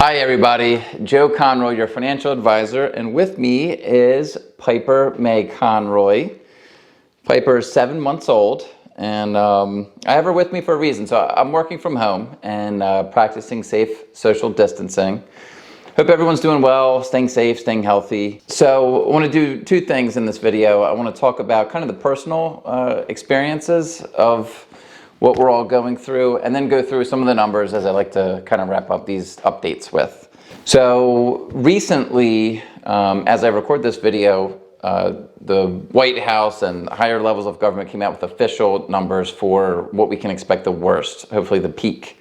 Hi everybody, Joe Conroy, your financial advisor, and with me is Piper May Conroy. Piper is 7 months old, and I have her with me for a reason. So I'm working from home and practicing safe social distancing. Hope everyone's doing well, staying safe, staying healthy. So I want to do two things in this video. I want to talk about kind of the personal experiences of what we're all going through, and then go through some of the numbers as I like to kind of wrap up these updates with. So recently, as I record this video, the White House and higher levels of government came out with official numbers for what we can expect the worst, hopefully the peak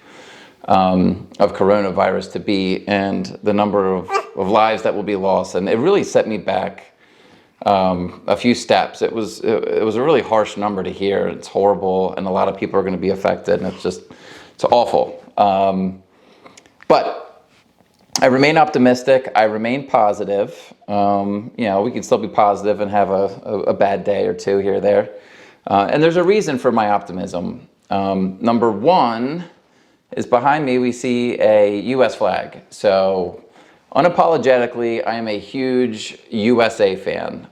of coronavirus to be, and the number of lives that will be lost. And it really set me back a few steps. It was a really harsh number to hear. It's horrible, and a lot of people are going to be affected, and it's awful. But I remain optimistic. I remain positive. We can still be positive and have a bad day or two here or there. And there's a reason for my optimism. Number one is behind me we see a U.S. flag. So unapologetically, I am a huge USA fan.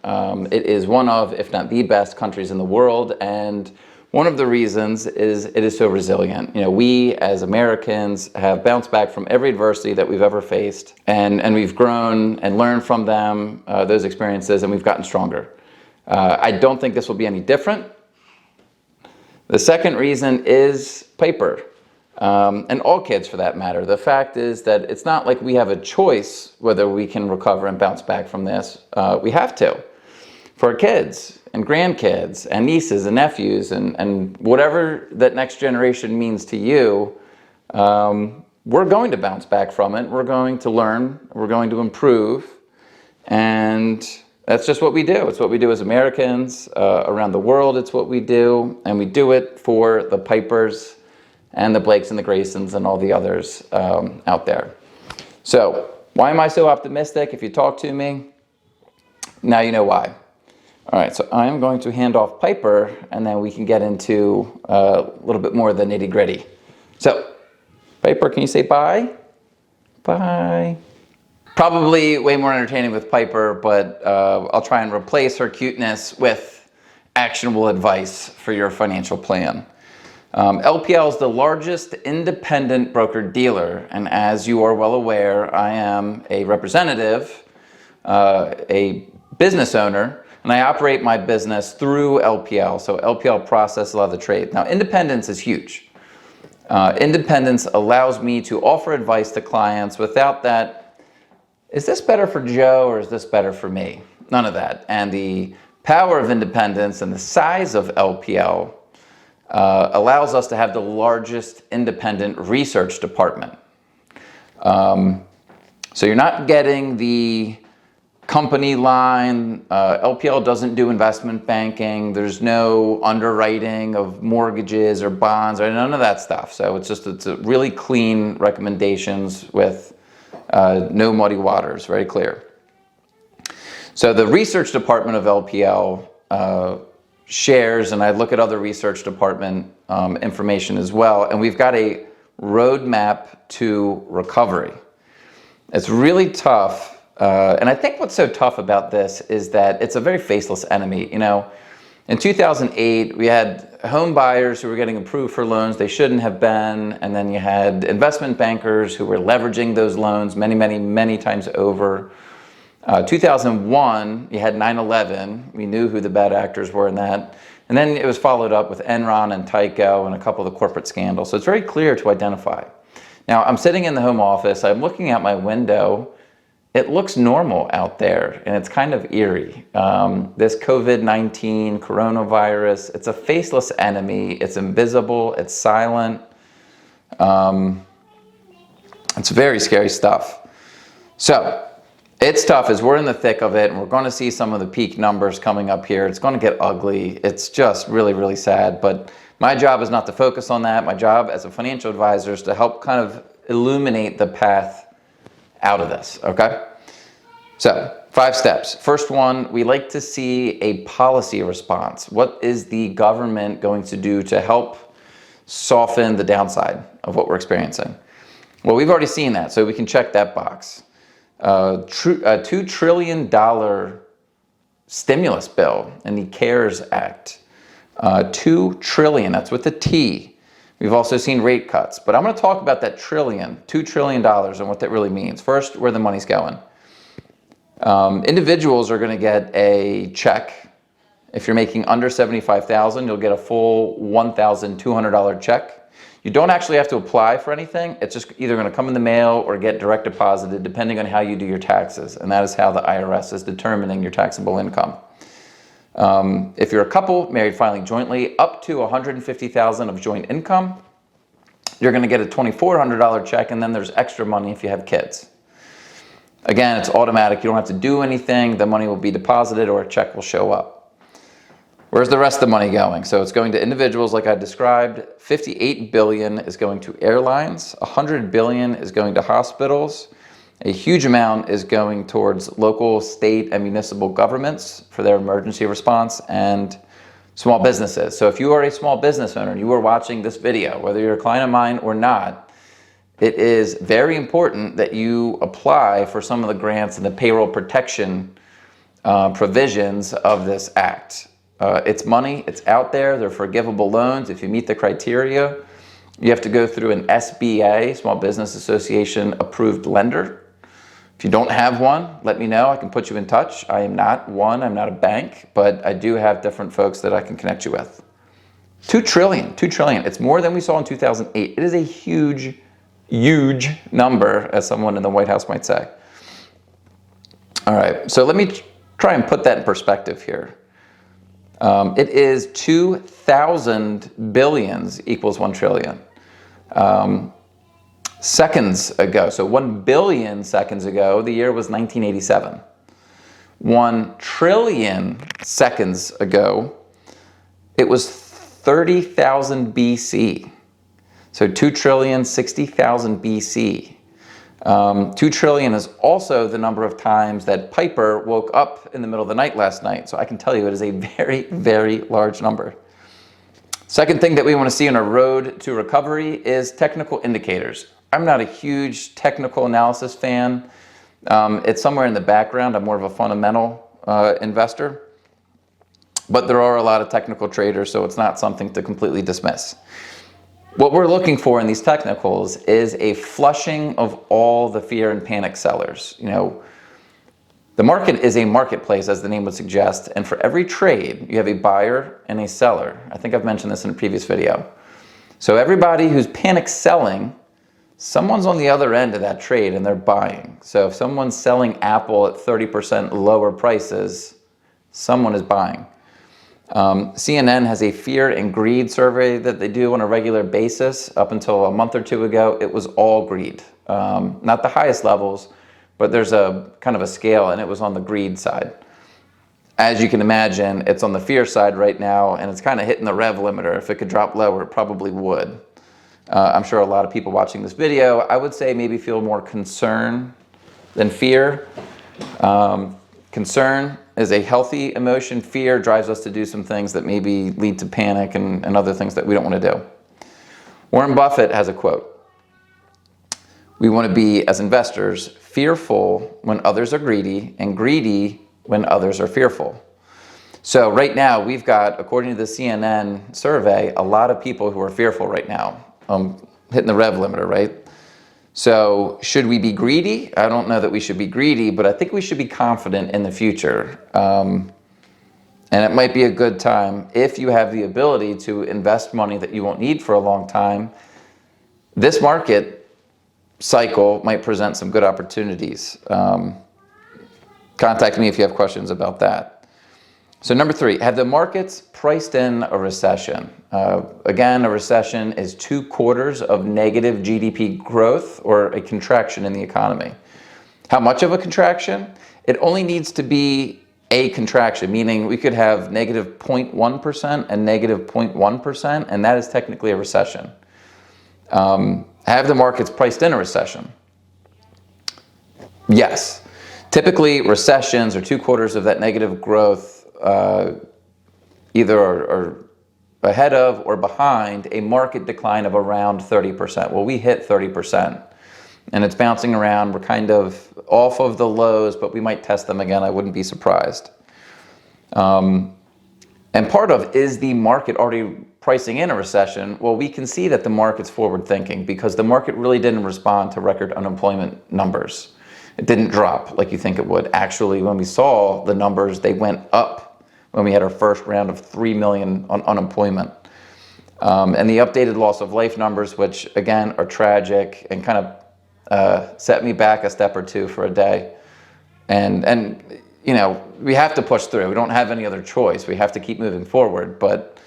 It is one of, if not the best countries in the world, and one of the reasons is it is so resilient. We as Americans have bounced back from every adversity that we've ever faced, and we've grown and learned from them, those experiences, and we've gotten stronger. I don't think this will be any different. The second reason is Piper. And all kids for that matter. The fact is that it's not like we have a choice whether we can recover and bounce back from this. We have to. For our kids and grandkids and nieces and nephews and whatever that next generation means to you, we're going to bounce back from it. We're going to learn. We're going to improve. And that's just what we do. It's what we do as Americans. Around the world, it's what we do. And we do it for the Pipers and the Blakes and the Graysons and all the others out there. So why am I so optimistic? If you talk to me, now you know why. All right, so I'm going to hand off Piper, and then we can get into a little bit more of the nitty gritty. So Piper, can you say bye? Bye. Probably way more entertaining with Piper, but I'll try and replace her cuteness with actionable advice for your financial plan. LPL is the largest independent broker-dealer, and as you are well aware, I am a representative, a business owner, and I operate my business through LPL, so LPL processes a lot of the trade. Now, independence is huge. Independence allows me to offer advice to clients without that, is this better for Joe or is this better for me? None of that. And the power of independence and the size of LPL allows us to have the largest independent research department. So you're not getting the company line. LPL doesn't do investment banking. There's no underwriting of mortgages or bonds or none of that stuff. So it's a really clean recommendations with no muddy waters, very clear. So the research department of LPL shares, and I look at other research department information as well, and we've got a roadmap to recovery. It's really tough, and I think what's so tough about this is that it's a very faceless enemy. In 2008, we had home buyers who were getting approved for loans they shouldn't have been, and then you had investment bankers who were leveraging those loans many, many, many times over. 2001, you had 9/11. We knew who the bad actors were in that. And then it was followed up with Enron and Tyco and a couple of the corporate scandals. So it's very clear to identify. Now, I'm sitting in the home office. I'm looking out my window. It looks normal out there, and it's kind of eerie. This COVID-19 coronavirus, it's a faceless enemy. It's invisible. It's silent. It's very scary stuff. So it's tough as we're in the thick of it, and we're going to see some of the peak numbers coming up here. It's going to get ugly. It's just really, really sad. But my job is not to focus on that. My job as a financial advisor is to help kind of illuminate the path out of this, okay? So 5 steps. First one, we like to see a policy response. What is the government going to do to help soften the downside of what we're experiencing? Well, we've already seen that, so we can check that box. $2 trillion stimulus bill in the CARES Act. 2 trillion, that's with a T. We've also seen rate cuts, but I'm going to talk about that $2 trillion and what that really means. First, where the money's going. Individuals are going to get a check. If you're making under $75,000, you'll get a full $1,200 check. You don't actually have to apply for anything. It's just either going to come in the mail or get direct deposited, depending on how you do your taxes. And that is how the IRS is determining your taxable income. If you're a couple married filing jointly, up to $150,000 of joint income, you're going to get a $2,400 check, and then there's extra money if you have kids. Again, it's automatic. You don't have to do anything. The money will be deposited or a check will show up. Where's the rest of the money going? So it's going to individuals like I described. $58 billion is going to airlines. $100 billion is going to hospitals. A huge amount is going towards local, state, and municipal governments for their emergency response and small businesses. So if you are a small business owner and you are watching this video, whether you're a client of mine or not, it is very important that you apply for some of the grants and the payroll protection provisions of this act. It's money, it's out there, they're forgivable loans. If you meet the criteria, you have to go through an SBA, Small Business Association approved lender. If you don't have one, let me know. I can put you in touch. I am not one, I'm not a bank, but I do have different folks that I can connect you with. $2 trillion. It's more than we saw in 2008. It is a huge, huge number, as someone in the White House might say. All right, so let me try and put that in perspective here. It is 2,000 billions equals 1 trillion. Seconds ago, so 1 billion seconds ago, the year was 1987. 1 trillion seconds ago, it was 30,000 BC. So 2 trillion, 60,000 BC. 2 trillion is also the number of times that Piper woke up in the middle of the night last night. So I can tell you it is a very, very large number. Second thing that we want to see on our road to recovery is technical indicators. I'm not a huge technical analysis fan. It's somewhere in the background. I'm more of a fundamental investor. But there are a lot of technical traders, so it's not something to completely dismiss. What we're looking for in these technicals is a flushing of all the fear and panic sellers. You know, the market is a marketplace, as the name would suggest, and for every trade, you have a buyer and a seller. I think I've mentioned this in a previous video. So everybody who's panic selling, someone's on the other end of that trade and they're buying. So if someone's selling Apple at 30% lower prices, someone is buying. CNN has a fear and greed survey that they do on a regular basis. Up until a month or two ago, it was all greed. Not the highest levels, but there's a kind of a scale, and it was on the greed side. As you can imagine, it's on the fear side right now, and it's kind of hitting the rev limiter. If it could drop lower, it probably would. I'm sure a lot of people watching this video, I would say maybe feel more concern than fear. Concern is a healthy emotion. Fear drives us to do some things that maybe lead to panic and other things that we don't want to do. Warren Buffett has a quote. We want to be, as investors, fearful when others are greedy and greedy when others are fearful. So right now, we've got, according to the CNN survey, a lot of people who are fearful right now, hitting the rev limiter, right? So should we be greedy? I don't know that we should be greedy, but I think we should be confident in the future. And it might be a good time, if you have the ability to invest money that you won't need for a long time. This market cycle might present some good opportunities. Contact me if you have questions about that. So number 3, have the markets priced in a recession? Again, a recession is 2 quarters of negative GDP growth or a contraction in the economy. How much of a contraction? It only needs to be a contraction, meaning we could have negative 0.1% and negative 0.1%, and that is technically a recession. Have the markets priced in a recession? Yes. Typically, recessions are 2 quarters of that negative growth either are ahead of or behind a market decline of around 30%. Well, we hit 30%. and it's bouncing around. We're kind of off of the lows, but we might test them again. I wouldn't be surprised. And part of, is the market already pricing in a recession? Well, we can see that the market's forward thinking, because the market really didn't respond to record unemployment numbers. It didn't drop like you think it would. Actually, when we saw the numbers, they went up when we had our first round of 3 million on unemployment. And the updated loss of life numbers, which again are tragic and kind of set me back a step or two for a day. And you know, we have to push through. We don't have any other choice. We have to keep moving forward. But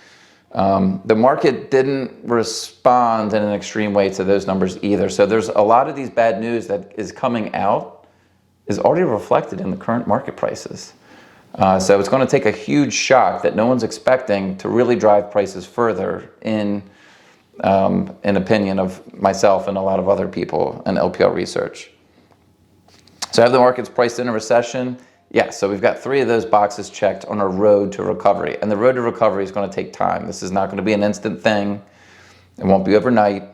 the market didn't respond in an extreme way to those numbers either. So there's a lot of these bad news that is coming out is already reflected in the current market prices. So it's going to take a huge shock that no one's expecting to really drive prices further, in opinion of myself and a lot of other people and LPL research. So have the markets priced in a recession? Yes, so we've got 3 of those boxes checked on our road to recovery. And the road to recovery is going to take time. This is not going to be an instant thing. It won't be overnight,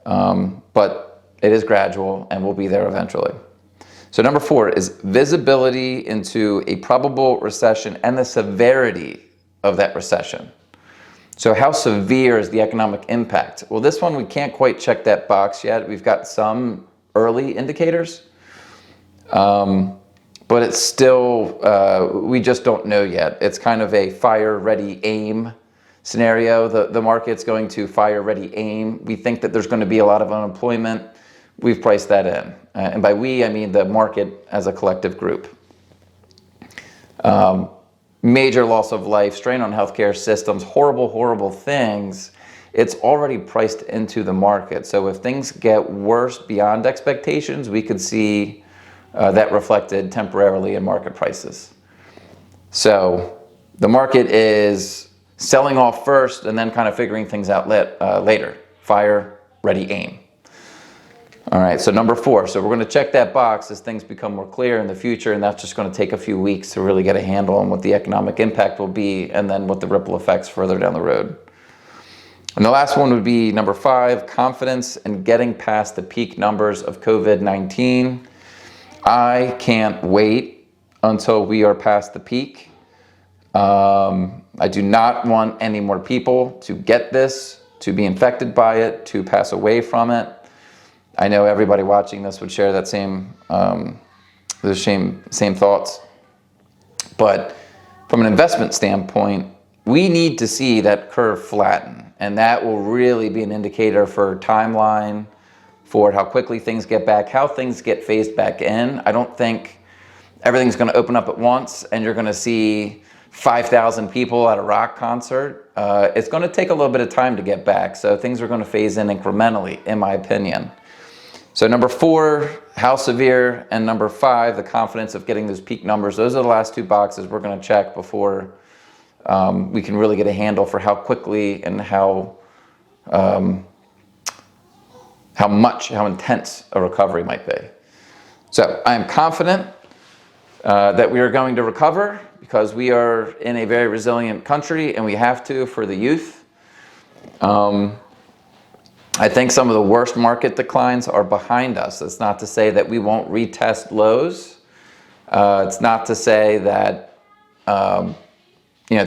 but it is gradual and we'll be there eventually. So number 4 is visibility into a probable recession and the severity of that recession. So how severe is the economic impact? Well, this one we can't quite check that box yet. We've got some early indicators. But it's still, we just don't know yet. It's kind of a fire, ready, aim scenario. The market's going to fire, ready, aim. We think that there's going to be a lot of unemployment. We've priced that in. And by we, I mean the market as a collective group. Major loss of life, strain on healthcare systems, horrible, horrible things. It's already priced into the market. So if things get worse beyond expectations, we could see that reflected temporarily in market prices. So the market is selling off first and then kind of figuring things out later. Fire, ready, aim. All right, so number 4. So we're going to check that box as things become more clear in the future, and that's just going to take a few weeks to really get a handle on what the economic impact will be and then what the ripple effects further down the road. And the last one would be number 5, confidence in getting past the peak numbers of COVID-19. I can't wait until we are past the peak. I do not want any more people to get this, to be infected by it, to pass away from it. I know everybody watching this would share that same thoughts. But from an investment standpoint, we need to see that curve flatten, and that will really be an indicator for timeline, for how quickly things get back, how things get phased back in. I don't think everything's going to open up at once and you're going to see 5,000 people at a rock concert. It's going to take a little bit of time to get back. So things are going to phase in incrementally, in my opinion. So number 4, how severe, and number 5, the confidence of getting those peak numbers. Those are the last 2 boxes we're going to check before we can really get a handle for how quickly and how intense a recovery might be. So I am confident that we are going to recover, because we are in a very resilient country and we have to for the youth. I think some of the worst market declines are behind us. It's not to say that we won't retest lows. It's not to say that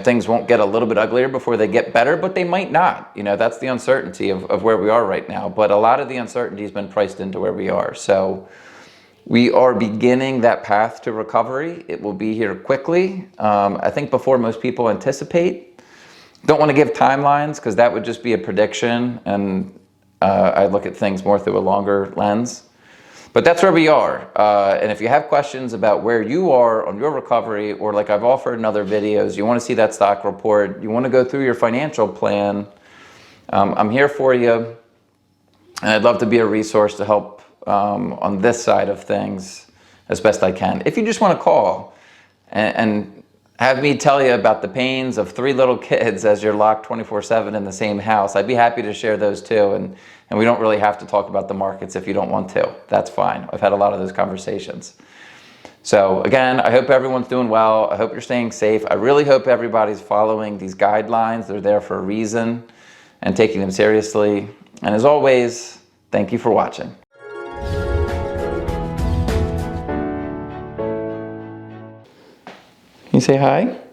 things won't get a little bit uglier before they get better, but they might not. That's the uncertainty of where we are right now. But a lot of the uncertainty has been priced into where we are. So we are beginning that path to recovery. It will be here quickly. I think before most people anticipate. Don't want to give timelines, because that would just be a prediction, and I look at things more through a longer lens. But that's where we are. And if you have questions about where you are on your recovery, or like I've offered in other videos, you want to see that stock report, you want to go through your financial plan, I'm here for you. And I'd love to be a resource to help on this side of things as best I can. If you just want to call and have me tell you about the pains of 3 little kids as you're locked 24/7 in the same house, I'd be happy to share those too. And we don't really have to talk about the markets if you don't want to. That's fine. I've had a lot of those conversations. So again, I hope everyone's doing well. I hope you're staying safe. I really hope everybody's following these guidelines. They're there for a reason, and taking them seriously. And as always, thank you for watching. say hi?